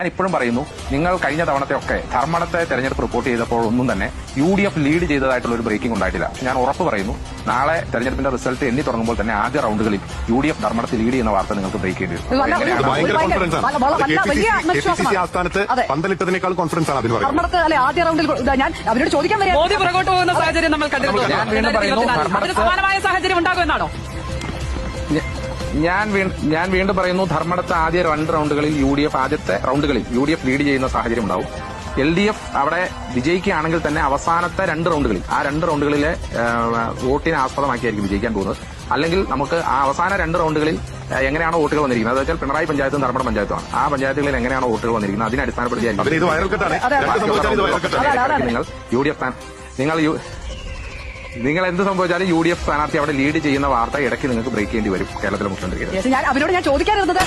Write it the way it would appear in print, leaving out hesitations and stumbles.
ഞാൻ ഇപ്പോഴും പറയുന്നു, നിങ്ങൾ കഴിഞ്ഞ തവണത്തെയൊക്കെ ധർമ്മടത്തെ തെരഞ്ഞെടുപ്പ് റിപ്പോർട്ട് ചെയ്തപ്പോൾ ഒന്നും തന്നെ UDF ലീഡ് ചെയ്തതായിട്ടുള്ള ഒരു ബ്രേക്കിംഗ് ഉണ്ടായിട്ടില്ല. ഞാൻ ഉറപ്പ് പറയുന്നു, നാളെ തെരഞ്ഞെടുപ്പിന്റെ റിസൾട്ട് എണ്ണി തുടങ്ങുമ്പോൾ തന്നെ ആദ്യ റൗണ്ടുകളിൽ UDF ധർമ്മടത്തിൽ ലീഡ് ചെയ്യുന്ന വാർത്ത നിങ്ങൾക്ക് ബ്രേക്ക് ചെയ്യേണ്ടി വരും. ആസ്ഥാനത്ത് പന്തലിട്ടതിനേക്കാൾ കോൺഫിഡൻസ് ആണ് അതിന് പറയുന്നത്. ആദ്യ റൗണ്ടിൽ ഞാൻ അവരോട് ചോദിക്കാൻ വരെ മോദി പുറകോട്ട് പോകുന്ന സാഹചര്യം നമ്മൾ കണ്ടിരുന്നു. സമാനമായ സാഹചര്യം ഉണ്ടാകുമെന്നാണോ? ഞാൻ വീണ്ടും പറയുന്നു, ധർമ്മടത്തെ ആദ്യ 2 റൗണ്ടുകളിൽ ആദ്യത്തെ റൗണ്ടുകളിൽ UDF ലീഡ് ചെയ്യുന്ന സാഹചര്യം ഉണ്ടാവും. LDF അവിടെ വിജയിക്കുകയാണെങ്കിൽ തന്നെ അവസാനത്തെ 2 റൗണ്ടുകളിൽ ആ 2 റൗണ്ടുകളിലെ വോട്ടിനെ ആസ്പദമാക്കിയായിരിക്കും വിജയിക്കാൻ പോകുന്നത്. അല്ലെങ്കിൽ നമുക്ക് ആ അവസാന 2 റൗണ്ടുകളിൽ എങ്ങനെയാണോ വോട്ടുകൾ വന്നിരിക്കുന്നത്, അത് വെച്ചാൽ പിണറായി പഞ്ചായത്തും ധർമ്മട പഞ്ചായത്തുമാണ്, ആ പഞ്ചായത്തുകളിൽ എങ്ങനെയാണോ വോട്ടുകൾ വന്നിരിക്കുന്നത് അതിനെ അടിസ്ഥാനപ്പെടുത്തിയായിരിക്കും നിങ്ങൾ എന്ത് സംഭവിച്ചാലും UDF സ്ഥാനാർത്ഥി അവിടെ ലീഡ് ചെയ്യുന്ന വാർത്ത ഇടയ്ക്ക് നിങ്ങൾക്ക് ബ്രേക്ക് ചെയ്യേണ്ടി വരും കേരളത്തിലെ മുഖ്യമന്ത്രി. അവരോട് ഞാൻ ചോദിക്കാനിരുന്നത്